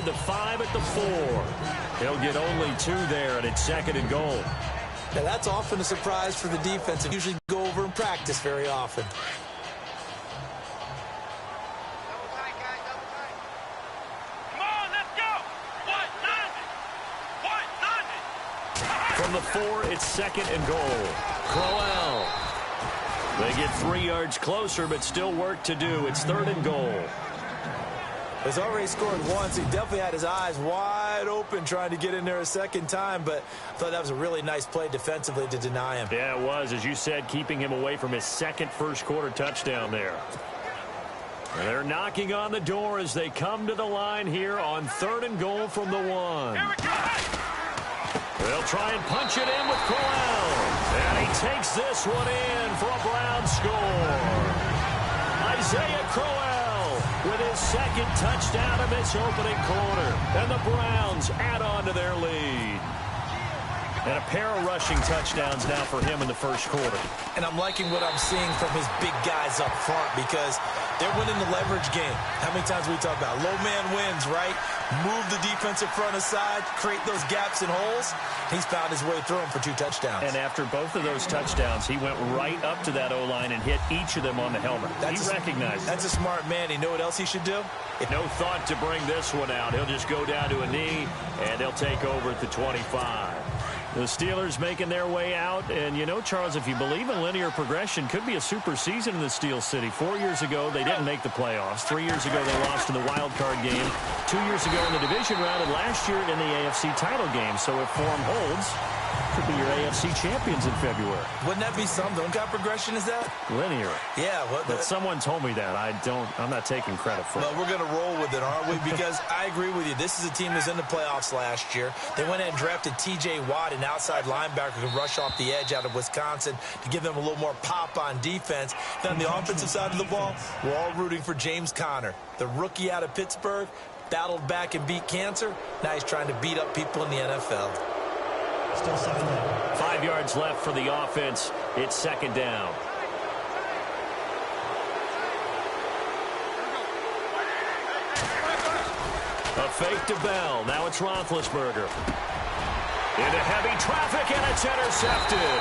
the 5 at the 4. He'll get only 2 there, and it's 2nd and goal. Now, that's often a surprise for the defense. It usually go over in practice very often. From the 4, it's 2nd and goal. Crowell. They get 3 yards closer, but still work to do. It's 3rd and goal. He's already scored once. He definitely had his eyes wide open trying to get in there a second time, but I thought that was a really nice play defensively to deny him. Yeah, it was, as you said, keeping him away from his 2nd first-quarter touchdown there. They're knocking on the door as they come to the line here on 3rd and goal from the 1. They'll try and punch it in with Crowell. And he takes this one in for a Brown score. Isaiah Crowell with his 2nd touchdown of this opening quarter. And the Browns add on to their lead. And a pair of rushing touchdowns now for him in the first quarter. And I'm liking what I'm seeing from his big guys up front because they're winning the leverage game. How many times we talk about low man wins, right? Move the defensive front aside, create those gaps and holes. He's found his way through them for 2 touchdowns. And after both of those touchdowns, he went right up to that O-line and hit each of them on the helmet. He recognized it. That's a smart man. You know what else he should do? No thought to bring this one out. He'll just go down to a knee, and they'll take over at the 25. The Steelers making their way out. And, you know, Charles, if you believe in linear progression, could be a super season in the Steel City. 4 years ago, they didn't make the playoffs. 3 years ago, they lost in the wild card game. 2 years ago in the division round, and last year in the AFC title game. So if form holds, could be your AFC champions in February. Wouldn't that be something? What kind of progression is that? Linear. Yeah. But someone told me that. I'm not taking credit for it. Well, we're going to roll with it, aren't we? Because I agree with you. This is a team who was in the playoffs last year. They went ahead and drafted T.J. Watt, an outside linebacker who can rush off the edge out of Wisconsin to give them a little more pop on defense. Then on the offensive side of the ball, we're all rooting for James Conner, the rookie out of Pittsburgh, battled back and beat cancer. Now he's trying to beat up people in the NFL. Still 2nd down. 5 yards left for the offense. It's 2nd down. A fake to Bell. Now it's Roethlisberger. Into heavy traffic, and it's intercepted.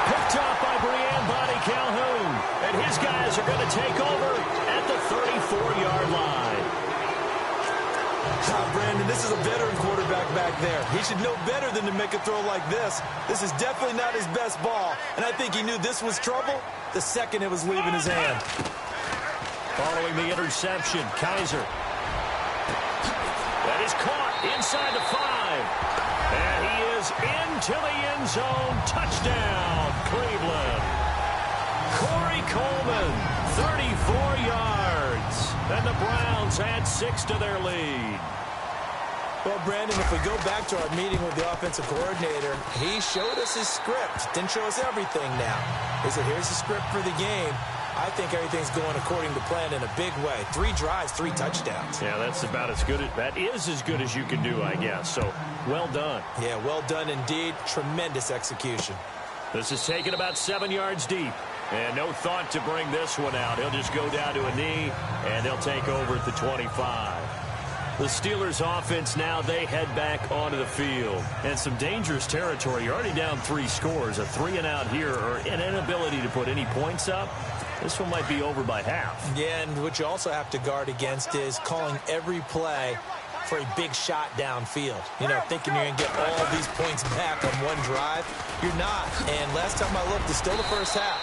Picked up by Brian Bonnie Calhoun. And his guys are going to take over at the 34-yard line. Brandon, this is a veteran quarterback back there. He should know better than to make a throw like this. This is definitely not his best ball, and I think he knew this was trouble the second it was leaving his hand. Following the interception, Kaiser. That is caught inside the 5. And he is into the end zone. Touchdown, Cleveland. Corey Coleman, 34 yards. And the Browns add 6 to their lead. Well, Brandon, if we go back to our meeting with the offensive coordinator, he showed us his script. Didn't show us everything now. He said, here's the script for the game. I think everything's going according to plan in a big way. 3 drives, 3 touchdowns. Yeah, that's about as good. That is as good as you can do, I guess. So, well done. Yeah, well done indeed. Tremendous execution. This is taken about 7 yards deep. And no thought to bring this one out. He'll just go down to a knee, and they'll take over at the 25. The Steelers offense now, they head back onto the field. And some dangerous territory. You're already down 3 scores. A 3-and-out here, or an inability to put any points up. This one might be over by half. Yeah, and what you also have to guard against is calling every play for a big shot downfield. You know, thinking you're going to get all these points back on one drive. You're not. And last time I looked, it's still the first half.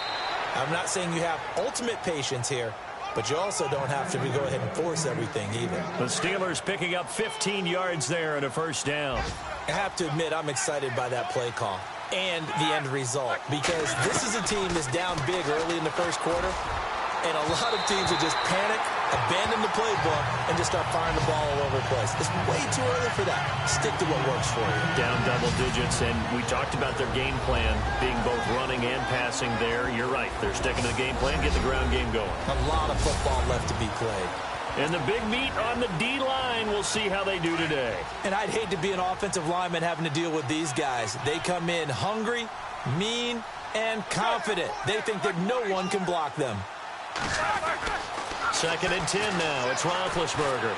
I'm not saying you have ultimate patience here, but you also don't have to go ahead and force everything either. The Steelers picking up 15 yards there and a first down. I have to admit, I'm excited by that play call and the end result, because this is a team that's down big early in the first quarter, and a lot of teams will just panic, abandon the playbook, and just start firing the ball all over the place. It's way too early for that. Stick to what works for you. Down double digits, and we talked about their game plan being both running and passing there. You're right. They're sticking to the game plan, get the ground game going. A lot of football left to be played. And the big meat on the D-line, we'll see how they do today. And I'd hate to be an offensive lineman having to deal with these guys. They come in hungry, mean, and confident. They think that no one can block them. 2nd and 10 now. It's Roethlisberger.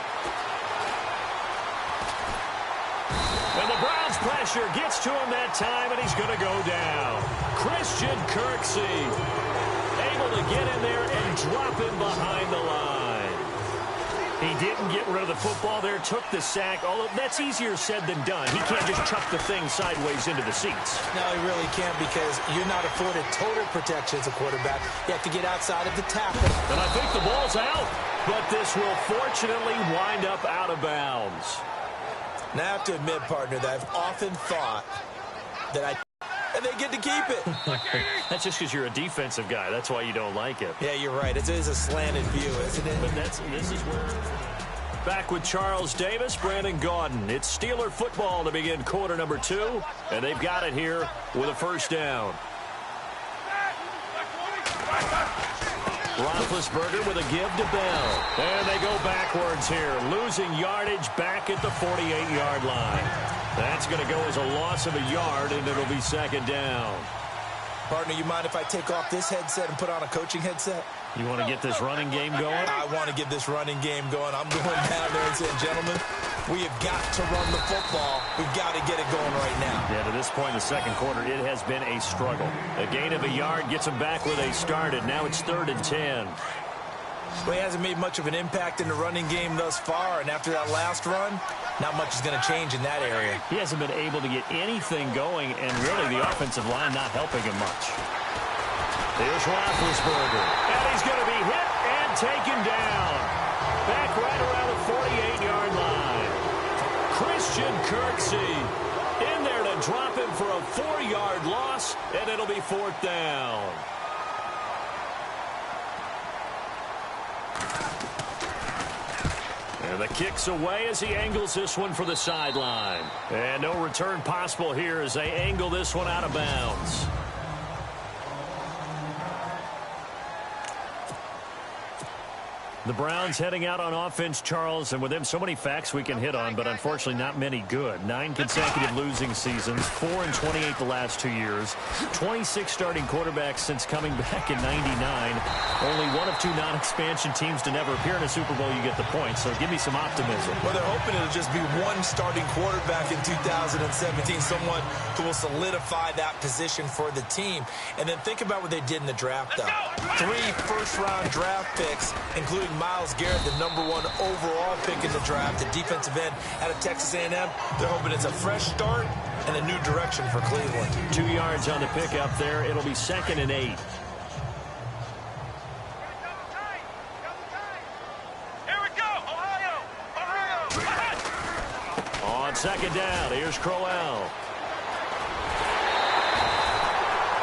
pressure gets to him that time, and he's going to go down. Christian Kirksey able to get in there and drop him behind the line. He didn't get rid of the football there, took the sack, although that's easier said than done. He can't just chuck the thing sideways into the seats. No, he really can't, because you're not afforded total protection as a quarterback. You have to get outside of the tackle. And I think the ball's out, but this will fortunately wind up out of bounds. Now, I have to admit, partner, that I've often thought that and they get to keep it. That's just because you're a defensive guy. That's why you don't like it. Yeah, you're right. It is a slanted view, isn't it? But this is where... Back with Charles Davis, Brandon Gaudin. It's Steeler football to begin quarter number 2, and they've got it here with a first down. Roethlisberger with a give to Bell. And they go backwards here, losing yardage back at the 48-yard line. That's going to go as a loss of a yard, and it'll be second down. Partner, you mind if I take off this headset and put on a coaching headset? You want to get this running game going? I want to get this running game going. I'm going down there and saying, gentlemen, we have got to run the football. We've got to get it going right now. Yeah, to this point in the second quarter, it has been a struggle. A gain of a yard gets them back where they started. Now it's 3rd and 10. Well, he hasn't made much of an impact in the running game thus far, and after that last run, not much is going to change in that area. He hasn't been able to get anything going, and really the offensive line not helping him much. Here's Roethlisberger, and he's going to be hit and taken down. Back right around the 48-yard line. Christian Kirksey in there to drop him for a 4-yard loss, and it'll be 4th down. And the kick's away as he angles this one for the sideline. And no return possible here as they angle this one out of bounds. The Browns heading out on offense, Charles, and with them so many facts we can hit on, but unfortunately not many good. 9 consecutive losing seasons, 4-28 the last 2 years, 26 starting quarterbacks since coming back in '99. Only one of 2 non-expansion teams to never appear in a Super Bowl. You get the point, so give me some optimism. Well, they're hoping it'll just be one starting quarterback in 2017, someone who will solidify that position for the team. And then think about what they did in the draft, though. 3 first-round draft picks, including Myles Garrett, the #1 overall pick in the draft, the defensive end out of Texas A&M. They're hoping it's a fresh start and a new direction for Cleveland. 2 yards on the pickup there. It'll be 2nd and 8. Here we go, Ohio! On 2nd down, here's Crowell.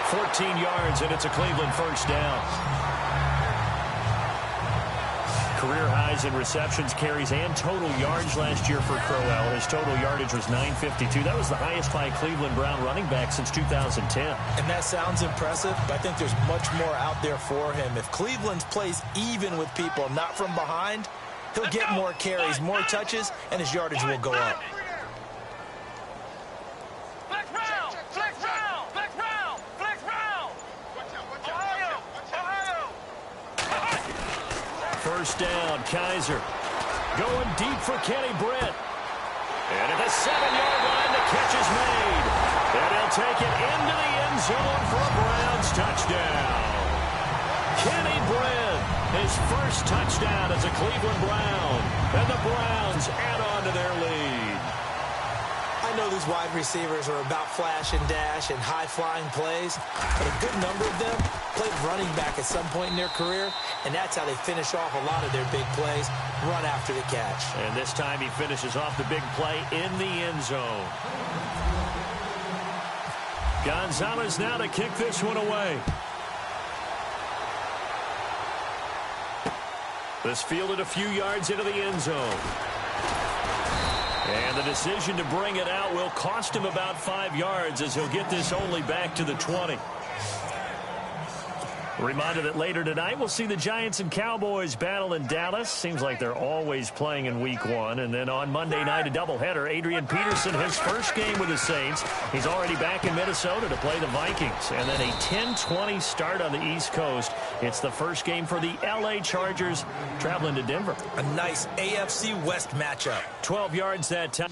14 yards, and it's a Cleveland first down. Career highs in receptions, carries, and total yards last year for Crowell. His total yardage was 952. That was the highest by a Cleveland Brown running back since 2010. And that sounds impressive, but I think there's much more out there for him. If Cleveland plays even with people, not from behind, he'll get more carries, more touches, and his yardage will go up. First down, Kaiser. Going deep for Kenny Britt. And at the 7-yard line, the catch is made. And he'll take it into the end zone for a Browns touchdown. Kenny Britt, his first touchdown as a Cleveland Brown. And the Browns add on to their lead. I know these wide receivers are about flash and dash and high-flying plays, but a good number of them played running back at some point in their career, and that's how they finish off a lot of their big plays, run after the catch. And this time he finishes off the big play in the end zone. Gonzalez now to kick this one away. This fielded a few yards into the end zone. And the decision to bring it out will cost him about 5 yards as he'll get this only back to the 20. A reminder that later tonight we'll see the Giants and Cowboys battle in Dallas. Seems like they're always playing in week 1. And then on Monday night, a doubleheader. Adrian Peterson, his first game with the Saints. He's already back in Minnesota to play the Vikings. And then a 10:20 start on the East Coast. It's the first game for the L.A. Chargers traveling to Denver. A nice AFC West matchup. 12 yards that time.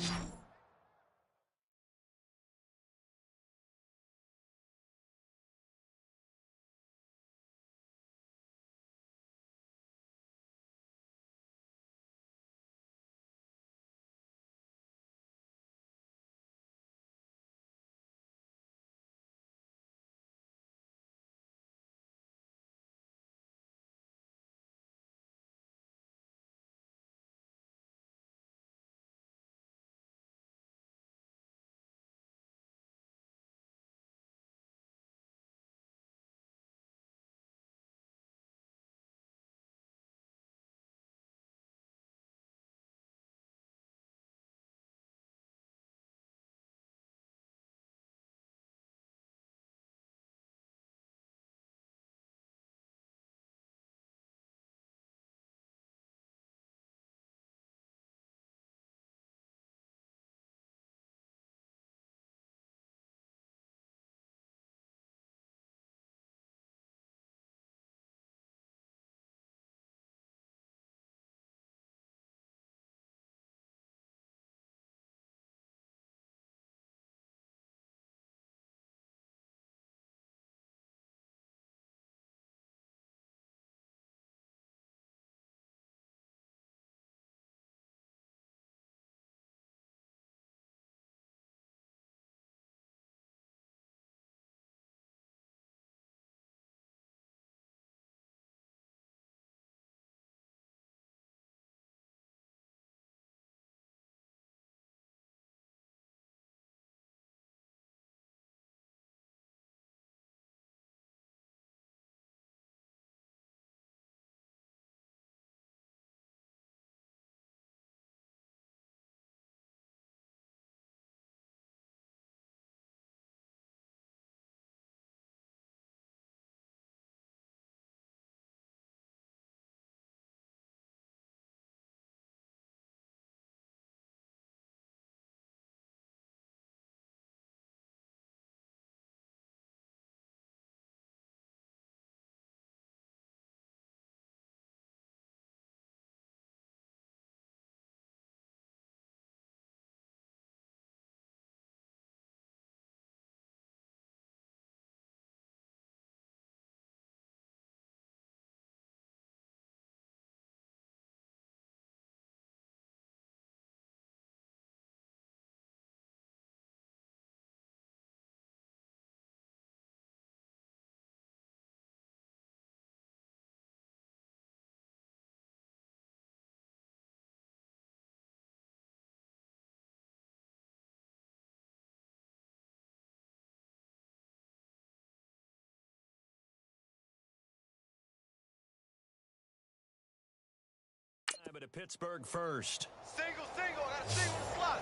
to Pittsburgh first. Single. I got a single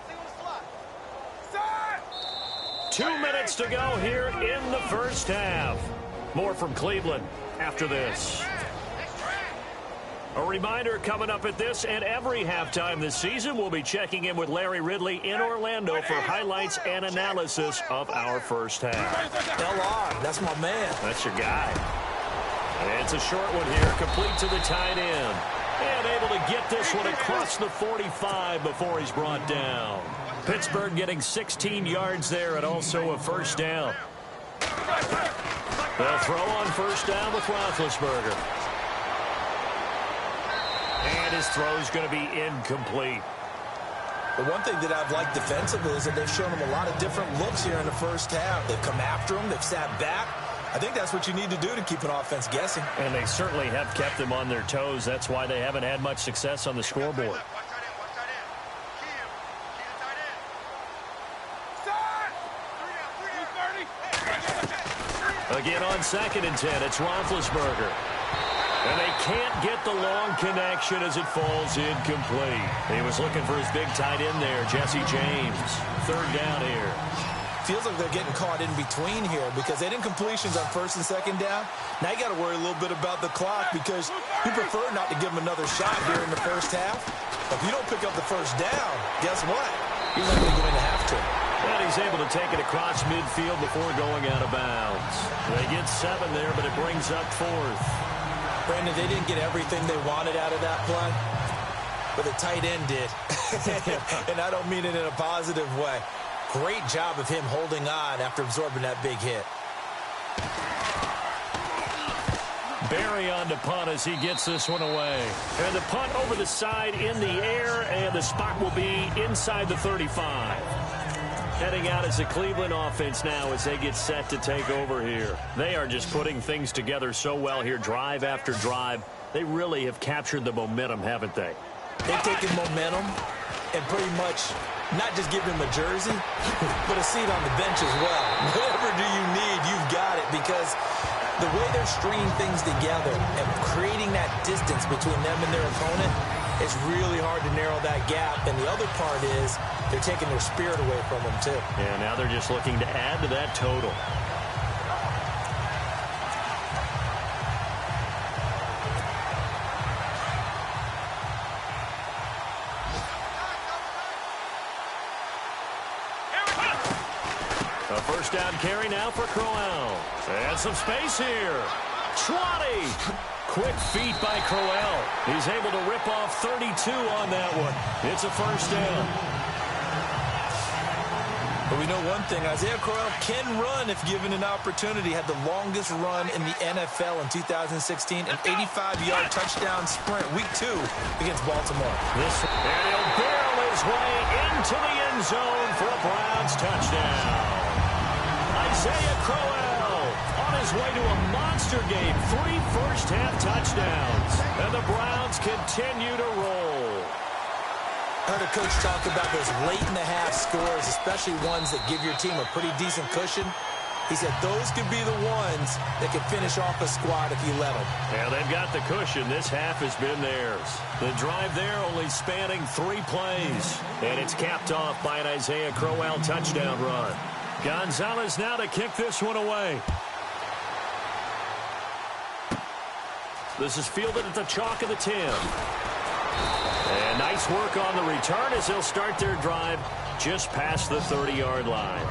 in the slot. Side! 2 minutes to go here in the first half. More from Cleveland after this. A reminder coming up at this and every halftime this season, we'll be checking in with Larry Ridley in Orlando for highlights and analysis of our first half. LR, that's my man. That's your guy. And it's a short one here, complete to the tight end. And able to get this one across the 45 before he's brought down. Pittsburgh getting 16 yards there and also a first down. They'll throw on first down with Roethlisberger. And his throw's going to be incomplete. The one thing that I've liked defensively is that they've shown him a lot of different looks here in the first half. They've come after him. They've sat back. I think that's what you need to do to keep an offense guessing. And they certainly have kept them on their toes. That's why they haven't had much success on the scoreboard. Again on 2nd and 10, it's Roethlisberger. And they can't get the long connection as it falls incomplete. He was looking for his big tight end there, Jesse James. 3rd down here. Feels like they're getting caught in between here because they didn't completions on 1st and 2nd down. Now you got to worry a little bit about the clock because you prefer not to give them another shot here in the first half. If you don't pick up the first down, guess what? You're likely going to have to. And he's able to take it across midfield before going out of bounds. They get 7 there, but it brings up 4th. Brandon, they didn't get everything they wanted out of that play, but the tight end did. And I don't mean it in a positive way. Great job of him holding on after absorbing that big hit. Barry on to punt as he gets this one away. And the punt over the side in the air, and the spot will be inside the 35. Heading out as a Cleveland offense now as they get set to take over here. They are just putting things together so well here, drive after drive. They really have captured the momentum, haven't they? They've taken momentum and pretty much not just give him a jersey, but a seat on the bench as well. Whatever do you need, you've got it, because the way they're stringing things together and creating that distance between them and their opponent, it's really hard to narrow that gap. And the other part is they're taking their spirit away from them, too. Yeah, now they're just looking to add to that total. A first down carry now for Crowell. And some space here. 20. Quick feet by Crowell. He's able to rip off 32 on that one. It's a first down. But we know one thing, Isaiah Crowell can run if given an opportunity. Had the longest run in the NFL in 2016, an 85-yard touchdown sprint, week 2 against Baltimore. And he'll barrel his way into the end zone for a Browns touchdown. Isaiah Crowell on his way to a monster game. 3 first-half touchdowns. And the Browns continue to roll. I heard a coach talk about those late-in-the-half scores, especially ones that give your team a pretty decent cushion. He said those could be the ones that could finish off a squad if you let them. Yeah, they've got the cushion. This half has been theirs. The drive there only spanning 3 plays. And it's capped off by an Isaiah Crowell touchdown run. Gonzalez now to kick this one away. This is fielded at the chalk of the 10. And nice work on the return as they'll start their drive just past the 30-yard line.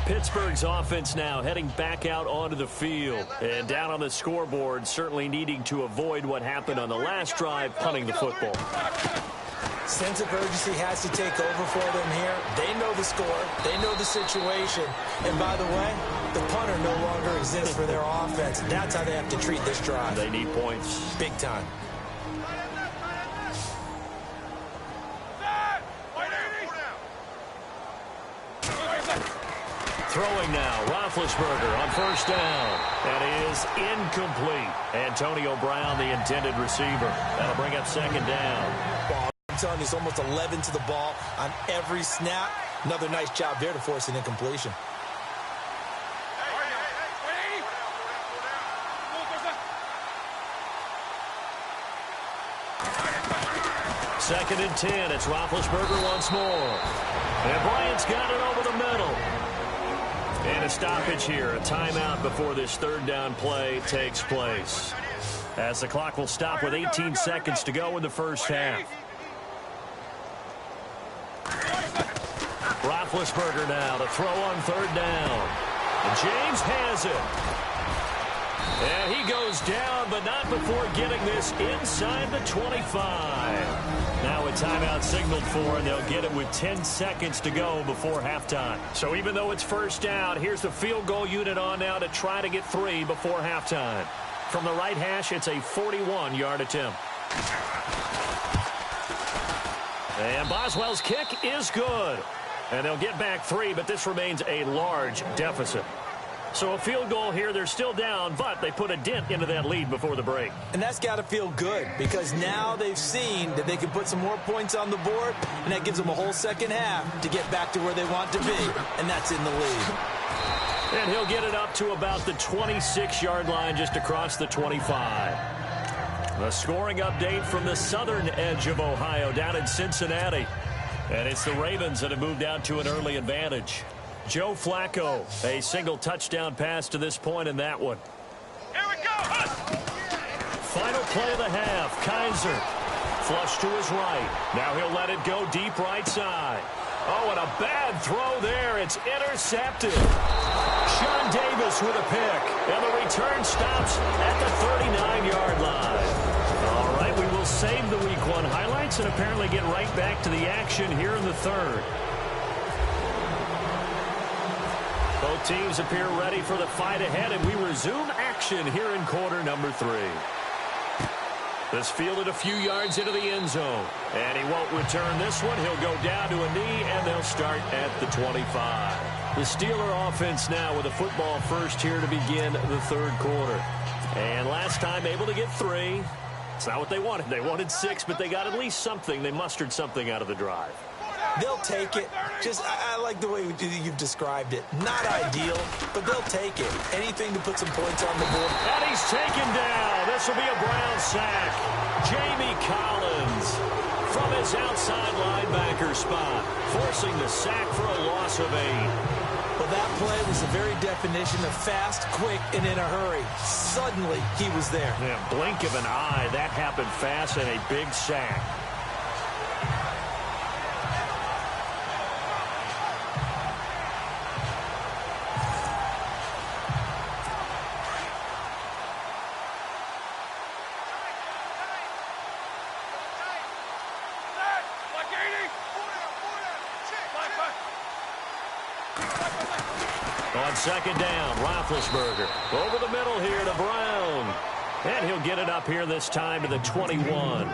Pittsburgh's offense now heading back out onto the field. And down on the scoreboard, certainly needing to avoid what happened on the last drive, punting the football. Sense of urgency has to take over for them here. They know the score. They know the situation. And by the way, the punter no longer exists for their offense. That's how they have to treat this drive. They need points. Big time. Throwing now, Roethlisberger on first down. That is incomplete. Antonio Brown, the intended receiver. That'll bring up 2nd down. I'm telling you, it's almost 11 to the ball on every snap. Another nice job there to force an incompletion. 2nd and 10. It's Roethlisberger once more. And Bryant's got it over the middle. And a stoppage here, a timeout before this 3rd down play takes place. As the clock will stop with 18 seconds to go in the first half. Roethlisberger now to throw on 3rd down. And James has it. And he goes down, but not before getting this inside the 25. Now a timeout signaled for, and they'll get it with 10 seconds to go before halftime. So even though it's 1st down, here's the field goal unit on now to try to get 3 before halftime. From the right hash, it's a 41-yard attempt. And Boswell's kick is good. And they'll get back 3, but this remains a large deficit. So a field goal here, they're still down, but they put a dent into that lead before the break. And that's got to feel good because now they've seen that they can put some more points on the board, and that gives them a whole second half to get back to where they want to be, and that's in the lead. And he'll get it up to about the 26-yard line just across the 25. The scoring update from the southern edge of Ohio down in Cincinnati. And it's the Ravens that have moved out to an early advantage. Joe Flacco, a single touchdown pass to this point in that one. Here we go. Final play of the half. Kaiser, flush to his right. Now he'll let it go deep right side. Oh, and a bad throw there. It's intercepted. Sean Davis with a pick. And the return stops at the 39-yard line. All right, we will save the Week 1 highlights and apparently get right back to the action here in the 3rd. Both teams appear ready for the fight ahead, and we resume action here in quarter number 3. This fielded a few yards into the end zone, and he won't return this one. He'll go down to a knee, and they'll start at the 25. The Steeler offense now with a football first here to begin the 3rd quarter. And last time able to get 3. It's not what they wanted. They wanted 6, but they got at least something. They mustered something out of the drive. They'll take it. I like the way you've described it. Not ideal, but they'll take it. Anything to put some points on the board. And he's taken down. This will be a Brown sack. Jamie Collins from his outside linebacker spot, forcing the sack for a loss of 8. Well, that play was the very definition of fast, quick, and in a hurry. Suddenly, he was there. Yeah, blink of an eye. That happened fast and a big sack. On 2nd down, Roethlisberger over the middle here to Brown. And he'll get it up here this time to the 21.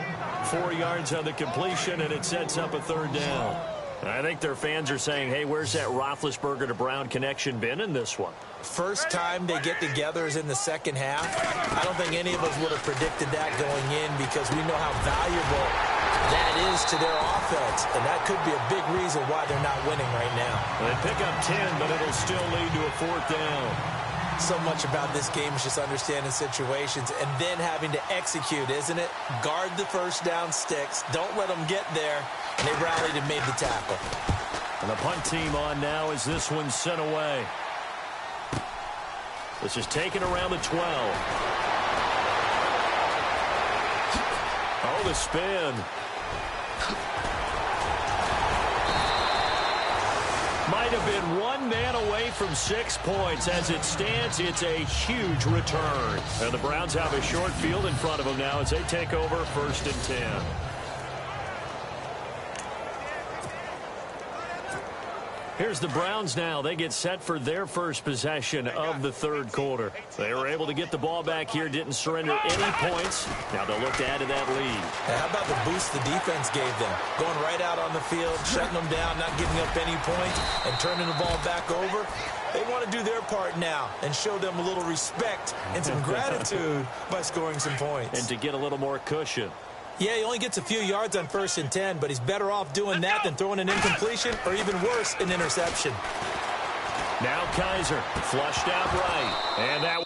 4 yards on the completion, and it sets up a 3rd down. I think their fans are saying, hey, where's that Roethlisberger to Brown connection been in this one? First time they get together is in the 2nd half. I don't think any of us would have predicted that going in because we know how valuable that is to their offense. And that could be a big reason why they're not winning right now. They pick up 10, but it'll still lead to a 4th down. So much about this game is just understanding situations and then having to execute, isn't it? Guard the 1st down sticks. Don't let them get there. And they rallied and made the tackle. And the punt team on now as this one's sent away. This is taken around the 12. Oh, the spin. Might have been one man away from 6 points. As it stands, it's a huge return. And the Browns have a short field in front of them now as they take over 1st and 10. Here's the Browns now. They get set for their first possession of the 3rd quarter. They were able to get the ball back here, didn't surrender any points. Now they'll look to add to that lead. How about the boost the defense gave them? Going right out on the field, shutting them down, not giving up any points, and turning the ball back over. They want to do their part now and show them a little respect and some gratitude by scoring some points. And to get a little more cushion. Yeah, he only gets a few yards on 1st and 10, but he's better off doing that than throwing an incompletion or even worse, an interception. Now Kaiser flushed out right. And that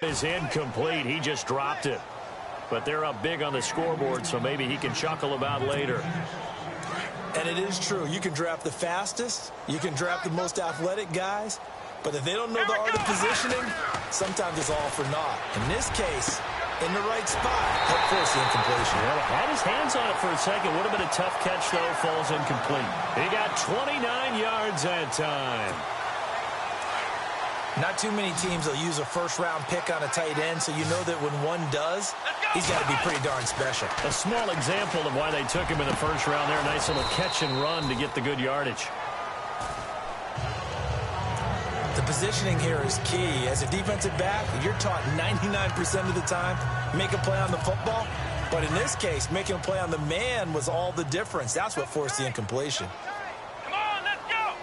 is incomplete. He just dropped it. but they're up big on the scoreboard, so maybe he can chuckle about later. And it is true. You can draft the fastest. You can draft the most athletic guys. But if they don't know the art of positioning, sometimes it's all for naught. In this case, in the right spot, he'll force the incompletion. Well, had his hands on it for a second. Would have been a tough catch, though. Falls incomplete. He got 29 yards that time. Not too many teams will use a first-round pick on a tight end, so you know that when one does, he's got to be pretty darn special. A small example of why they took him in the first round there. Nice little catch and run to get the good yardage. The positioning here is key. As a defensive back, you're taught 99% of the time, make a play on the football. But in this case, making a play on the man was all the difference. That's what forced the incompletion. Come on, let's go.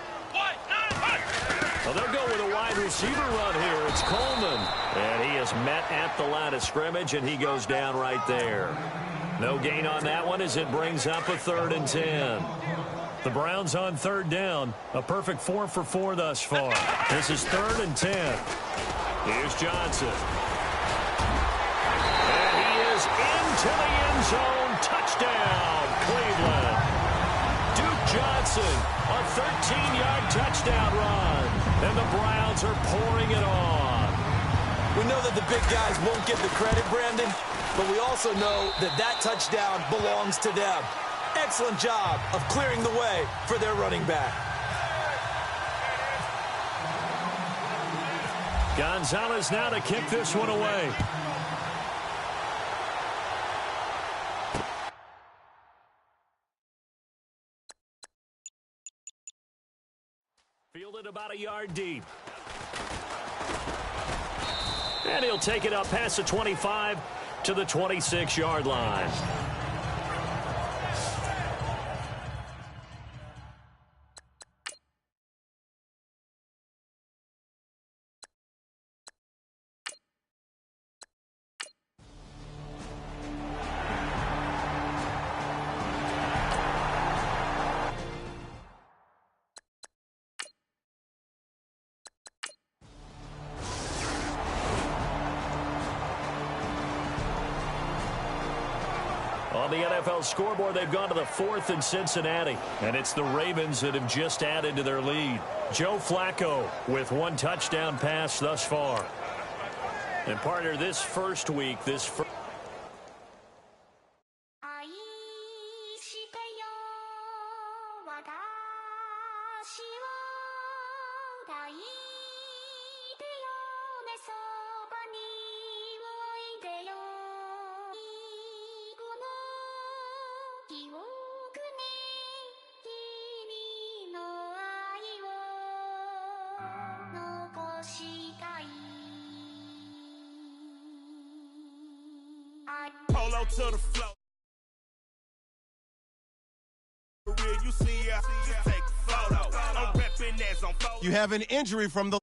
Well, they'll go with a wide receiver run here. It's Coleman. And he is met at the line of scrimmage, and he goes down right there. No gain on that one as it brings up a 3rd and 10. The Browns on 3rd down. A perfect 4 for 4 thus far. This is 3rd and 10. Here's Johnson. And he is into the end zone. Touchdown, Cleveland. Duke Johnson, a 13-yard touchdown run. And the Browns are pouring it on. We know that the big guys won't get the credit, Brandon, but we also know that that touchdown belongs to them. Excellent job of clearing the way for their running back. Gonzalez now to kick this one away. Fielded about a yard deep. And he'll take it up past the 25 to the 26-yard line. On the NFL scoreboard, they've gone to the 4th in Cincinnati. And it's the Ravens that have just added to their lead. Joe Flacco with 1 touchdown pass thus far. And partner, this first week, Polo to the floor. You see ya, just take a photo. I'm repping as on photo. You have an injury from the